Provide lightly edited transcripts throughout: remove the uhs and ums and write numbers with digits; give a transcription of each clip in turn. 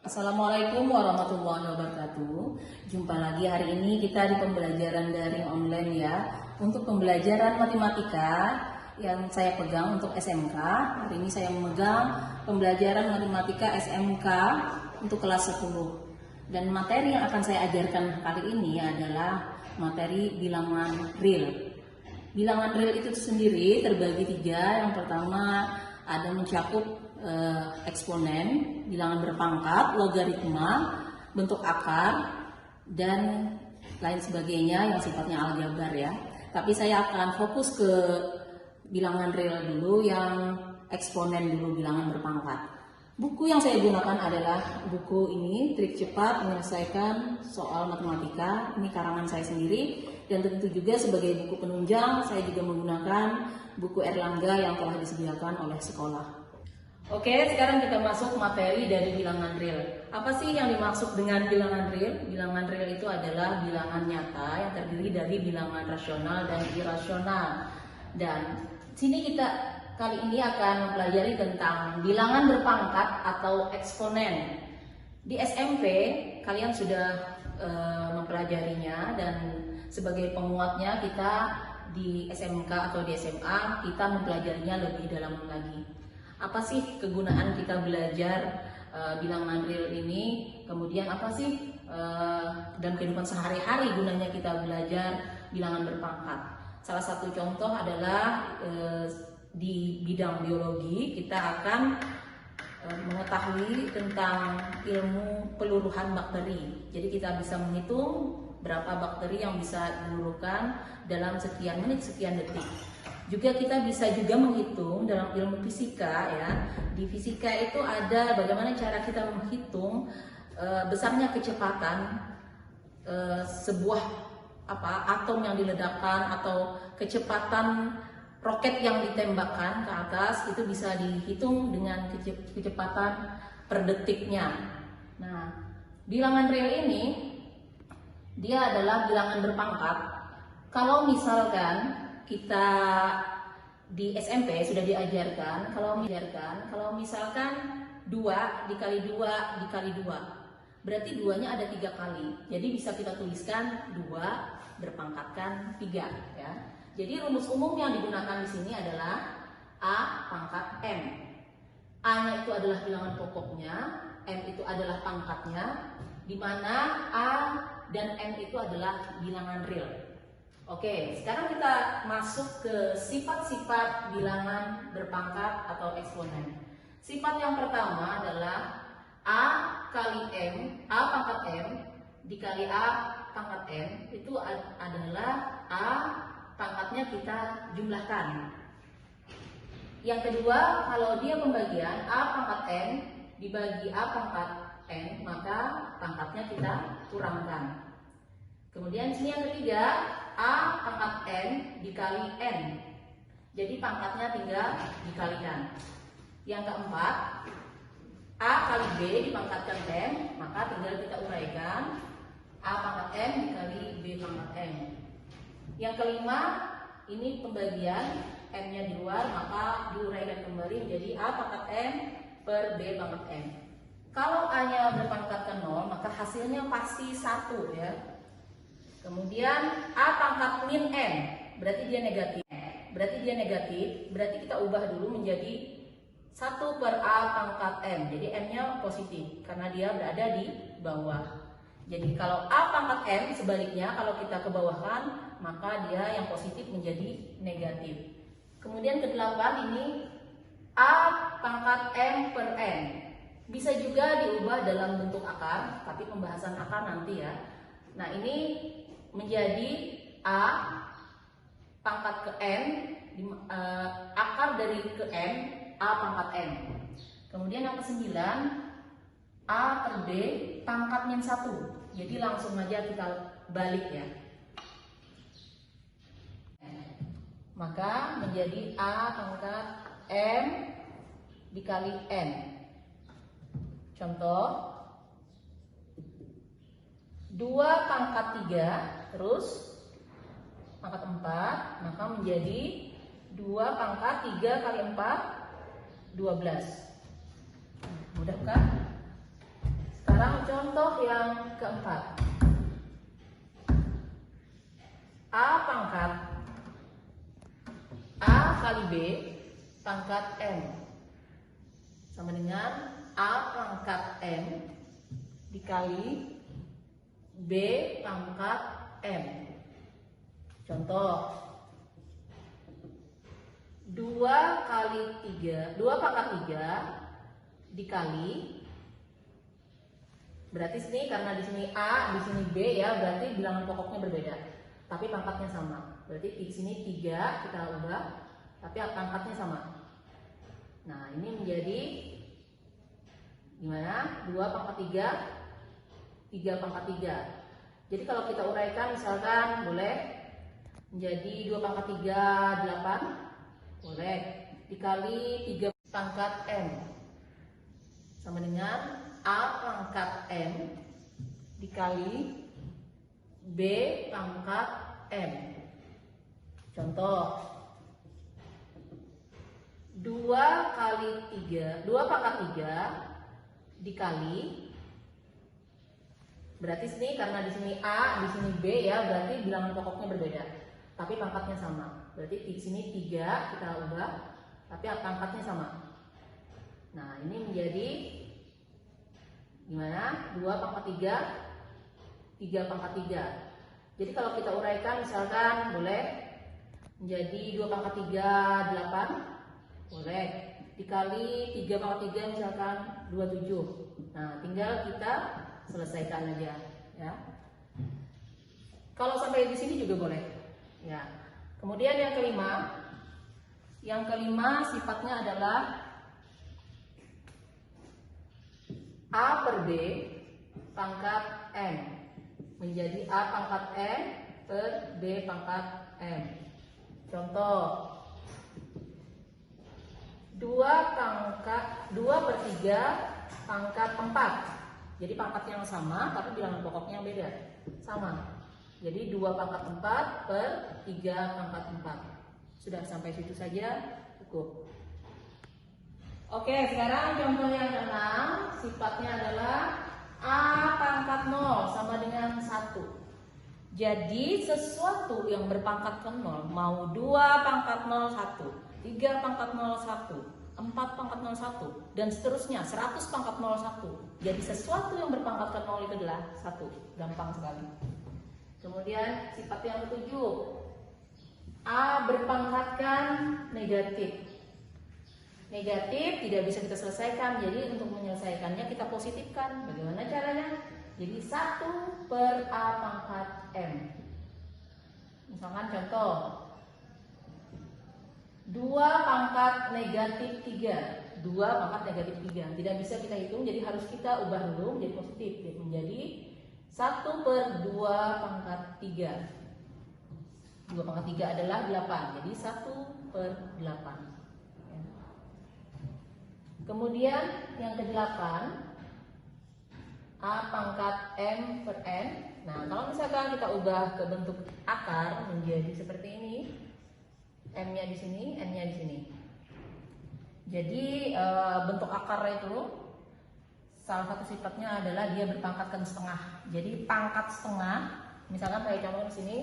Assalamualaikum warahmatullahi wabarakatuh. Jumpa lagi hari ini kita di pembelajaran daring online ya. Untuk pembelajaran matematika yang saya pegang untuk SMK, hari ini saya memegang pembelajaran matematika SMK untuk kelas 10. Dan materi yang akan saya ajarkan kali ini adalah materi bilangan real. Bilangan real itu sendiri terbagi 3. Yang pertama ada mencakup eksponen, bilangan berpangkat, logaritma, bentuk akar, dan lain sebagainya yang sifatnya aljabar ya. Tapi saya akan fokus ke bilangan real dulu, yang eksponen dulu, bilangan berpangkat. Buku yang saya gunakan adalah buku ini, Trik Cepat Menyelesaikan Soal Matematika. Ini karangan saya sendiri, dan tentu juga sebagai buku penunjang saya juga menggunakan buku Erlangga yang telah disediakan oleh sekolah. Oke, sekarang kita masuk materi dari bilangan real. Apa sih yang dimaksud dengan bilangan real? Bilangan real itu adalah bilangan nyata yang terdiri dari bilangan rasional dan irasional. Dan sini kita kali ini akan mempelajari tentang bilangan berpangkat atau eksponen. Di SMP kalian sudah mempelajarinya, dan sebagai penguatnya kita di SMK atau di SMA kita mempelajarinya lebih dalam lagi. Apa sih kegunaan kita belajar bilangan real ini? Kemudian apa sih dalam kehidupan sehari-hari gunanya kita belajar bilangan berpangkat? Salah satu contoh adalah di bidang biologi kita akan mengetahui tentang ilmu peluruhan bakteri. Jadi kita bisa menghitung berapa bakteri yang bisa diluluhkan dalam sekian menit, sekian detik. Juga kita bisa juga menghitung dalam ilmu fisika ya. Di fisika itu ada bagaimana cara kita menghitung besarnya kecepatan sebuah atom yang diledakkan, atau kecepatan roket yang ditembakkan ke atas, itu bisa dihitung dengan kecepatan per detiknya. Nah, bilangan real ini dia adalah bilangan berpangkat. Kalau misalkan kita di SMP sudah diajarkan, kalau misalkan 2 dikali 2 dikali 2, berarti 2-nya ada 3 kali. Jadi bisa kita tuliskan 2 berpangkatkan 3 ya. Jadi rumus umum yang digunakan di sini adalah A pangkat M. A-nya itu adalah bilangan pokoknya, M itu adalah pangkatnya, di mana A dan M itu adalah bilangan real. Oke, sekarang kita masuk ke sifat-sifat bilangan berpangkat atau eksponen. Sifat yang pertama adalah A kali M, A pangkat M dikali A pangkat M, itu adalah A pangkatnya kita jumlahkan. Yang kedua, kalau dia pembagian A pangkat M dibagi A pangkat N, maka pangkatnya kita kurangkan. Kemudian sini yang ketiga, A pangkat N dikali N, jadi pangkatnya tinggal dikalikan. Yang keempat, A kali B dipangkatkan M, maka tinggal kita uraikan A pangkat M dikali B pangkat M. Yang kelima, ini pembagian, M-nya di luar, maka diuraikan kembali menjadi A pangkat M per B pangkat M. Kalau A-nya berpangkat ke 0, maka hasilnya pasti 1 ya. Kemudian A pangkat min N, berarti dia negatif. Berarti kita ubah dulu menjadi 1 per A pangkat M. Jadi M-nya positif karena dia berada di bawah. Jadi kalau A pangkat M, sebaliknya kalau kita ke bawahkan, maka dia yang positif menjadi negatif. Kemudian ke-8 ini A pangkat M per N. Bisa juga diubah dalam bentuk akar, tapi pembahasan akar nanti ya. Nah, ini menjadi A pangkat ke N, akar dari ke N, A pangkat N. Kemudian yang ke-9, A per B pangkat min 1. Jadi langsung aja kita balik ya. Maka menjadi A pangkat M dikali N. Contoh 2 pangkat 3 terus pangkat 4, maka menjadi 2 pangkat 3 kali 4 12. Mudah kan? sekarang contoh yang keempat. A pangkat A kali B pangkat M sama dengan A pangkat M dikali B pangkat M. Contoh 2 kali 3, 2 pangkat 3 dikali, berarti sini karena di sini A, di sini B ya, berarti bilangan pokoknya berbeda, tapi pangkatnya sama. Berarti di sini 3 kita ubah, tapi pangkatnya sama. Nah, ini menjadi gimana? 2 pangkat 3, 3 pangkat 3. Jadi kalau kita uraikan misalkan boleh menjadi 2 pangkat 3, 8. Boleh. Dikali 3 pangkat M. Sama dengan A pangkat M dikali B pangkat M. Contoh 2 kali 3, 2 pangkat 3 dikali, berarti sini karena di sini A, di sini B ya, berarti bilangan pokoknya berbeda, tapi pangkatnya sama. Berarti di sini 3 kita ubah, tapi pangkatnya sama. Nah, ini menjadi gimana? 2 pangkat 3, 3 pangkat 3. Jadi kalau kita uraikan misalkan boleh menjadi 2 pangkat 3, 8. Boleh. Dikali 3 pangkat 3 misalkan 27. Nah, tinggal kita selesaikan aja ya. Kalau sampai di sini juga boleh. Ya. Kemudian yang kelima. Yang kelima sifatnya adalah A per B pangkat M menjadi A pangkat M per B pangkat M. Contoh 2 per 3 pangkat 4. Jadi pangkat yang sama tapi bilangan pokoknya yang beda. Sama. Jadi 2 pangkat 4 per 3 pangkat 4. Sudah sampai situ saja cukup. Oke, sekarang contoh yang ke-6 sifatnya adalah A pangkat 0 sama dengan 1. Jadi sesuatu yang berpangkat ke 0, mau 2 pangkat 0 1, 3 pangkat 0 1, 4 pangkat 0 1, dan seterusnya 100 pangkat 0 1. Jadi sesuatu yang berpangkat ke 0 itu adalah 1. Gampang sekali. Kemudian sifat yang ke-7, A berpangkatkan negatif. Negatif tidak bisa kita selesaikan, jadi untuk menyelesaikannya kita positifkan. Bagaimana caranya? Jadi 1 per A pangkat M. Misalkan contoh 2 pangkat negatif 3. 2 pangkat negatif 3 tidak bisa kita hitung, jadi harus kita ubah dulu menjadi positif, menjadi 1 per 2 pangkat 3. 2 pangkat 3 adalah 8, jadi 1 per 8. Kemudian yang ke-8, A pangkat M per N. Nah, kalau misalkan kita ubah ke bentuk akar menjadi seperti ini, M-nya di sini, N-nya di sini. Jadi bentuk akar itu salah satu sifatnya adalah dia berpangkatkan setengah. Jadi pangkat setengah, misalkan kayak contoh di sini.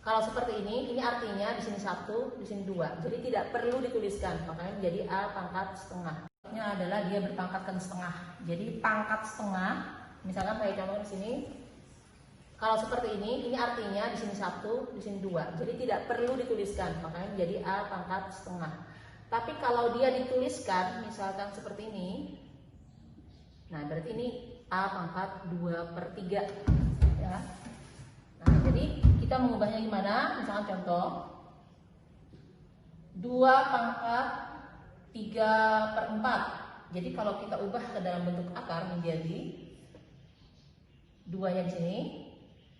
Kalau seperti ini artinya di sini 1, di sini 2. Jadi tidak perlu dituliskan, makanya menjadi A pangkat setengah. Nya adalah dia berpangkatkan setengah. Jadi pangkat setengah, misalkan kayak contoh di sini. Kalau seperti ini artinya di sini 1, di sini 2. Jadi tidak perlu dituliskan, makanya menjadi A pangkat setengah. Tapi kalau dia dituliskan, misalkan seperti ini, nah berarti ini A pangkat 2 per 3. Ya. Nah, jadi kita mengubahnya gimana? Misalkan contoh 2 pangkat 3 per 4. Jadi kalau kita ubah ke dalam bentuk akar menjadi 2-nya di sini,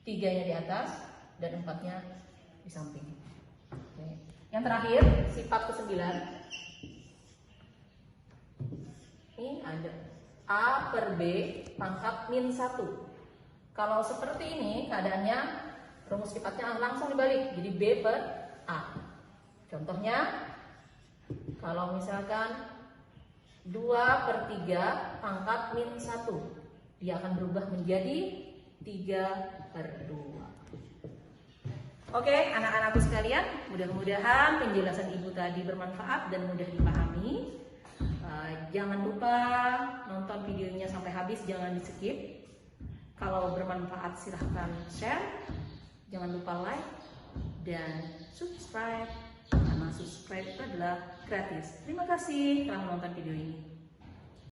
3-nya di atas, dan 4-nya di samping. Oke. Yang terakhir, sifat ke-9. Ini ada A per B pangkat min 1. Kalau seperti ini keadaannya, rumus sifatnya langsung dibalik, jadi B per A. Contohnya, kalau misalkan 2 per 3 pangkat min 1. dia akan berubah menjadi 3/2. Oke, anak-anakku sekalian, mudah-mudahan penjelasan Ibu tadi bermanfaat dan mudah dipahami. Jangan lupa nonton videonya sampai habis, jangan di-skip. Kalau bermanfaat silahkan share, jangan lupa like dan subscribe, karena subscribe itu adalah gratis. Terima kasih telah menonton video ini.